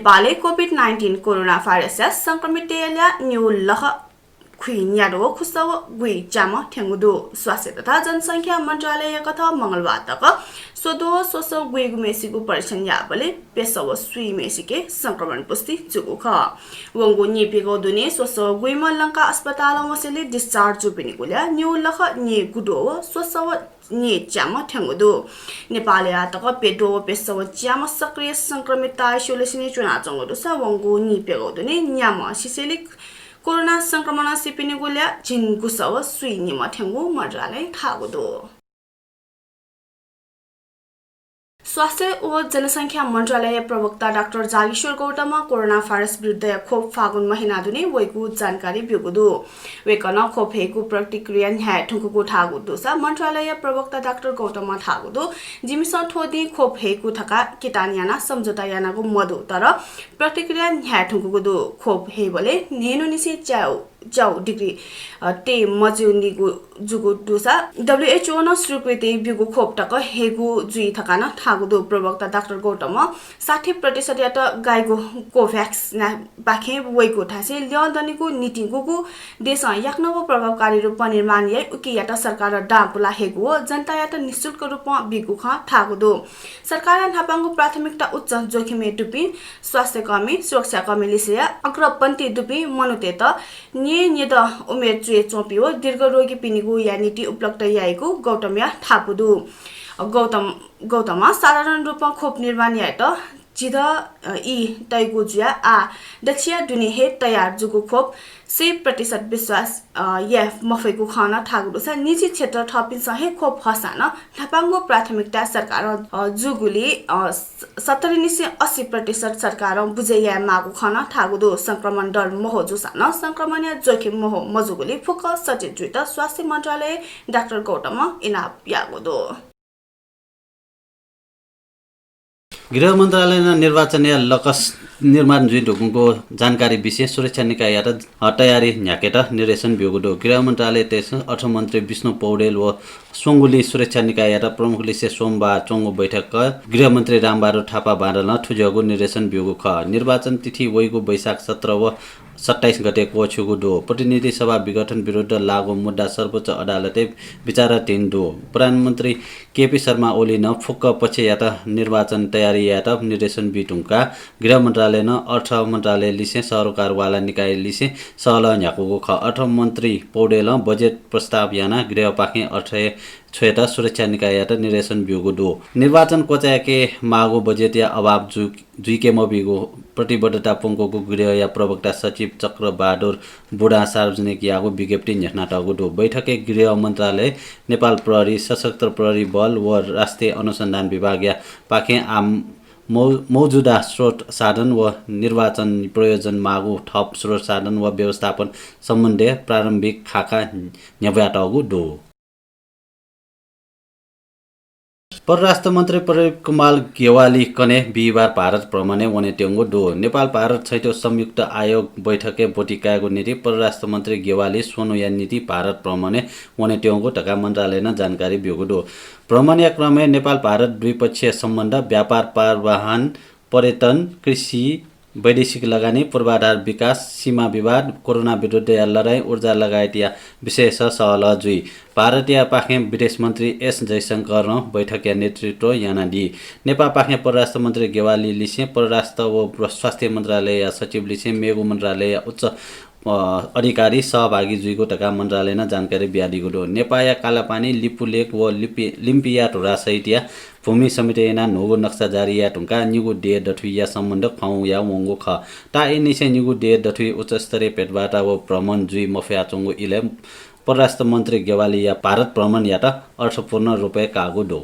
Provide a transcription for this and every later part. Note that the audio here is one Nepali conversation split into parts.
नेपालले कोभिड-19 कोरोना भाइरस संक्रमित न्यू लह खुइन्यारो खुसव गुई जाम ठेंगुदो स्वास्थ्य तथा जनसंख्या मंत्रालय कथा मंगलबार तक सोदो सोसव गुई मेसिको परीक्षण याबले पेसव सुई मेसिके संक्रमण पुष्टि जुगु ख वंगु निपेगो दुने सोसव गुई मलंका अस्पताल मसेले डिस्चार्ज जुपिनी गुल्या न्यू लख नि गुडो सोसव नि जाम ठेंगुदो नेपालले तक पेडो पेसव जाम सक्रिय संक्रमित आइसोलेसन चुना चंगुदो स वंगु निपेगो दुने न्याम सिसेलिक कोरोना संक्रमण सिपिने गुल्या जिनगुसव सुई निम ठेंगु मंत्रालय थागुदो स्वास्थ्य व जनसंख्या मंत्रालय प्रवक्ता doctor Jageshwar Gautam corona virus विरुद्ध खोप फागुन महिना दुने वैकु जानकारी बिगुदु वेकन खोप हेकु प्रतिक्रिया न्याय ठुकुको थागुदु स मंत्रालय प्रवक्ता डाक्टर गौतम थागुदु जिमिस थोदि खोप हेकु थका कितानियाना समझौता यानाको मधु तर प्रतिक्रिया न्याय ठुकुको खोप हेबले नेनु निसे जाउ डिग्री ते मजुनिगु जुगु दुसा WHO न स्वीकृति बिगु खोप टक हेगु जुई थकान थागुदु प्रवक्ता डाक्टर गौतम 60% यात गाइगु कोभ्याक्स ना बाखे वैको थासे ल्यादनिगु नीतिगुगु देश याक्नगु प्रभावकारी रूपमा निर्माण य उकि यात सरकार डापुला हेगु जनता यात निशुल्क रूपमा बिगु ख थागुदु सरकार नापांगु प्राथमिकता उच्च जोखिम टुपी स्वास्थ्य कर्मी सुरक्षा कर्मी लिसिया अग्रपन्थी दुपी मनुतेत नियत उमेर चुए चोपियो दीर्घ रोगी पिनिगु या नीति उपलब्ध याइगु गौतमया थापुदु गौतम साधारण रूपमा खोप निर्माण यात जिद ई तैगु जुया आ दक्षिया दुनि हे तयार जुगु खोप 100% विश्वास या मफैगु खाना थागुदु छ निजी क्षेत्र थपिन सहे खोप हसान थापांगु प्राथमिकता सरकार जुगुली 70-80% सरकार बुझैया मागु खाना थागुदु संक्रमण दर मोह जुसान संक्रमण या जोखिम मोह मजुगुली फुक सचिव जुइत स्वास्थ्य मन्त्रालय डाक्टर गौतम इनाप यागुदु गृह मंत्रालयले निर्वाचनीय लक्स निर्माण जुइ ढुकुको जानकारी विशेष सुरक्षा निकाय तयारी न्याकेट निर्देशन बिगुडो गृह मंत्रालय त्यस अर्थमन्त्री विष्णु पौडेल व सोंगुली सुरक्षा निकाय प्रमुख लिसे सोमबार चोंगो बैठक गृह मन्त्री रामबहादुर थापा बाँडल ठुजगु निर्देशन बिगु ख निर्वाचन तिथि वैगु वैशाख 17 व 27 गते कोछुगु दो प्रतिनिधि सभा विघटन विरुद्ध लागू मुद्दा सर्वोच्च अदालतले विचाराधीन दो प्रधानमन्त्री केपी शर्मा ओली न फुक्क पछि यात निर्वाचन तयारी यात निर्देशन बिटुङका गृह मंत्रालय न अर्थ मंत्रालय लिसे सरकारवाला निकाय लिसे सहल न्याकुगु ख अर्थ मन्त्री पौडेल बजेट प्रस्ताव याना गृह पाखे अर्थ छेता सुरक्षा निकाय निर्देशन बिगु दो निर्वाचन कोचाके मागो बजेट या अभाव जुइके मबिगु प्रतिबद्धता पंकोको गृह या प्रवक्ता सचिव चक्र बहादुर बुढा सार्वजनिक यागो विज्ञप्ति नेटनाटगु दो बैठके गृह मन्त्रालय नेपाल प्रहरी सशस्त्र प्रहरी बल व राष्ट्रिय अनुसन्धान विभाग या पाखे आम मौजूदा स्रोत साधन व निर्वाचन प्रयोजन मागु थप स्रोत साधन व व्यवस्थापन सम्बन्धी प्रारम्भिक खाका न्याव्याटगु दो परराष्ट्र मन्त्री प्रदीप कुमार गेवाली कने बिहिबार भारत भ्रमणे वने टेंगो दो नेपाल भारत छैटौं संयुक्त आयोग बैठके बोटिकाको नीति परराष्ट्र मन्त्री गेवाली सोनुया नीति भारत भ्रमणे वने टेंगो टका मन्त्रालयले जानकारी बिगु दो भ्रमण क्रममा नेपाल भारत द्विपक्षीय सम्बन्ध व्यापार परिवहन पर्यटन कृषि वैदेशिक लगानी पूर्वाधार विकास सीमा विवाद कोरोना विरुद्ध लडाई ऊर्जा लगायत या विशेष सहल जुई भारतीय पाखे विदेश मन्त्री एस जयशंकर बैठक या नेतृत्व याना दि नेपाल पाखे परराष्ट्र मन्त्री गेवाली लिसे परराष्ट्र व स्वास्थ्य मन्त्रालय सचिव लिसे मेगु मन्त्रालय उच्च अधिकारी सहभागी जुइगो टका मन्त्रालयले जानकारी ब्यादिगो दो नेपाया कालापानी लिपुलेक व लिम्पिया ढोरा सहित भूमि समितिना नोगो नक्सा जारी या टुंका निगु डे दथुई या सम्बन्ध खाउ या वंगो ख ता एनिसे निगु डे दथुई उच्च स्तरीय पेटबाटा व भ्रमण जुइ मफिया चंगो इले परराष्ट्र मन्त्री गेवाली या भारत भ्रमण या त अर्थपूर्ण रूपे कागु दो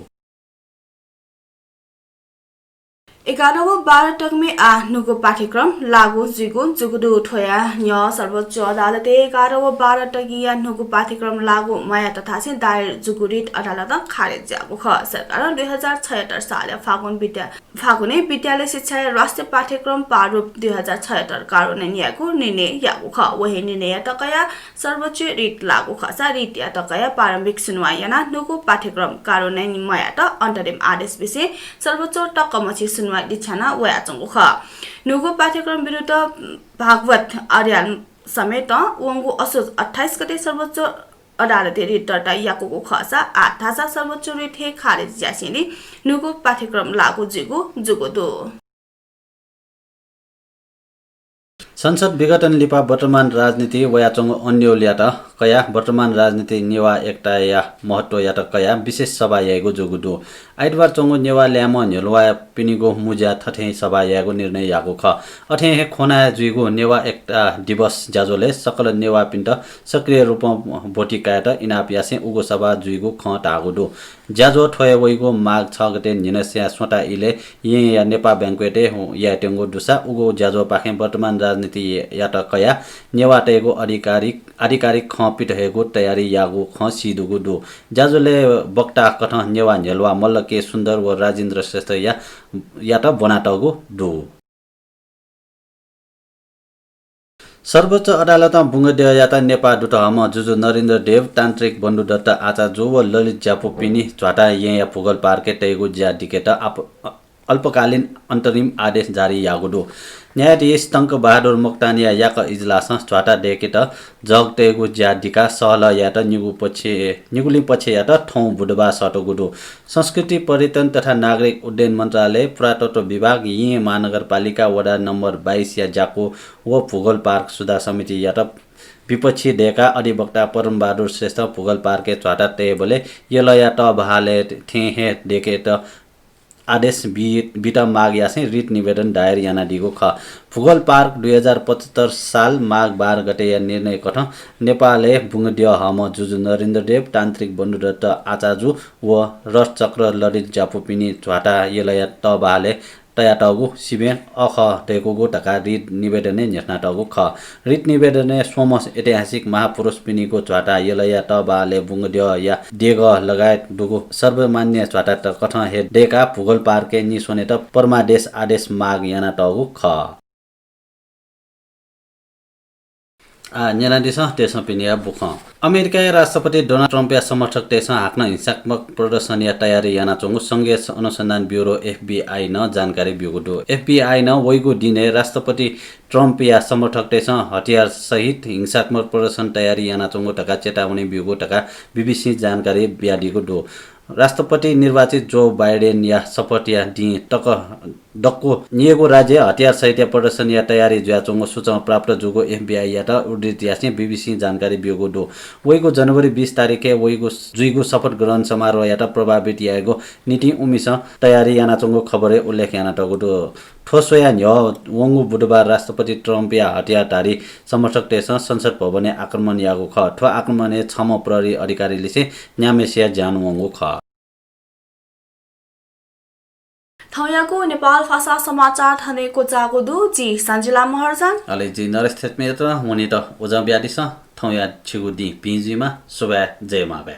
11 12 टकमे नुगो पाठ्यक्रम लागू जुगुदु ठोया न्य सर्वोच्च अदालतले 11 12 टकिया नुगो पाठ्यक्रम लागू माया तथा से दायर जुगुरिट अदालत खारेज जागु ख सरकार 2076 साल फागुने विद्यालय शिक्षा राष्ट्रिय पाठ्यक्रम प्रारूप 2076 कार्यान्वयन याको निर्णय यागु ख वही निर्णय तकया सर्वोच्च रिट लागू खसा रिट या तकया प्रारम्भिक सुनवाई याना नुगो पाठ्यक्रम कार्यान्वयन माया त अन्तरिम आदेश विषय सर्वोच्च टकमछि सुनवाई मा दिछाना वया चंगु ख नुगु पाठ्यक्रम विरुद्ध भागवत आर्याल समेत वंगु असोज 28 गते सर्वोच्च अदालतले रिट दर्ता याको खसा 8 थासा सर्वोच्च रिट हे खारेज ज्यासिनी नुगु पाठ्यक्रम लागू जुगुदो संसद विघटन लिपा वर्तमान राजनीति वयाचंग अन्योल्यात कया वर्तमान राजनीति नेवा एकता या महत्व यात कया विशेष सभा यागो जोगुदो आइतबार चंगो नेवा ल्याम नेलवा पिनिगो मुजा थथे सभा यागो निर्णय यागो ख अथे हे खोना जुइगो नेवा एकता दिवस जाजोले सकल नेवा पिन्ट सक्रिय रूपमा भोटी कायत इनाप यासे उगो सभा जुइगो ख तागुदो जाजो ठय वइगो माघ 6 गते निनस्या सोटा इले या नेपा बैंक्वेटे या टेंगो दुसा उगो जाजो पाखे वर्तमान राजनीति यात कया नेवा टेगो आधिकारिक ख पिटहेगो तयारी यागो ख सिदुगो दो जाजोले बक्ता कथ नेवा नेलवा मल्ल के सुन्दर व राजेन्द्र श्रेष्ठ यात बनाटगो दो सर्वोच्च अदालत बुङ्गदेव याता नेपाल दुटहम जुजु नरेन्द्र देव तान्त्रिक बन्धु दत्त आचार्य व ललित ज्यापु पिनी झ्वाटा या फुगल पार्के तैगो ज्या डिकेट अल्पकालीन अन्तरिम आदेश जारी यागुदो न्यायाधीश टंक बहादुर मोक्तानिया याक इजलास झ्वाटा डेकेट जग तेगु ज्या डिका सहल यात निगुली पछि यात ठौ बुधबार सटगुदो संस्कृति पर्यटन तथा नागरिक उड्डयन मन्त्रालय पुरातत्व विभाग यी महानगरपालिका वडा नम्बर 22 या जाको व भूगोल पार्क सुधार समिति यात विपक्षी डेका अधिवक्ता परमबहादुर श्रेष्ठ भूगोल पार्के झ्वाटा तेबले यलया त बहाले थे हे डेकेट आदेश बिटा माग यासे रिट निवेदन दायर याना दिगो ख भूगोल पार्क 2075 साल माघ 12 गते या निर्णय कथ नेपालले बुङ्गदेव हम जुजु नरेन्द्र देव तान्त्रिक बन्धु दत्त आचार्य व रस चक्र ललित जापुपिनी झ्वाटा यलया त बहाले तयाटगु सिबेन अख तेगुगो टका रिट निवेदने नेस्नाटगु ख रिट निवेदने सोमस ऐतिहासिक महापुरुष पिनीको झ्वाटा यलया त बाले बुङ्गदेव या देग लगायत दुगु सर्वमान्य झ्वाटा त कथ हे डेका भूगोल पार्के निसोने त परमादेश आदेश माग याना टगु ख न्यायाधीश त्यसमा पिनिया बुख अमेरिका राष्ट्रपति डोनाल्ड ट्रम्प या समर्थक त्यसमा हाक्न हिंसात्मक प्रदर्शन या तयारी याना चंगु संघीय अनुसन्धान ब्युरो FBI न जानकारी बिगुदो FBI न वइगु दिने राष्ट्रपति ट्रम्प या समर्थक त्यसमा हतियार सहित हिंसात्मक प्रदर्शन तयारी याना चंगु टका चेतावनी बिगु टका BBC जानकारी ब्यादिगु दो राष्ट्रपति निर्वाचित जो बाइडेन या शपथ या दि टक डक्को निएको राज्य हतियार सहित प्रदर्शन या तयारी ज्याचोंगो सूचना प्राप्त जुगो FBI या त उद्धृत यासे BBC जानकारी बिगो दो वइगो जनवरी 20 तारिखे वइगो जुइगो शपथ ग्रहण समारोह या त प्रभावित यागो नीति उमिस तयारी याना चोंगो खबरे उल्लेख याना टगो दो ठोसोया न्य वंगु बुधबार राष्ट्रपति ट्रम्प या हतियारधारी समर्थक देश संसद भवने आक्रमण यागो ख ठो आक्रमणले छम प्रहरी अधिकारीले से न्यामेसिया ज्यान वंगु ख थौयाको नेपाल भाषा समाचार थनेको जागोदु जी सञ्जिला महार्जन अले जी नरेश मेत्र हुने त ओजा ब्यादिस थौया छिगुदी पिजिमा सुबा जयमाबे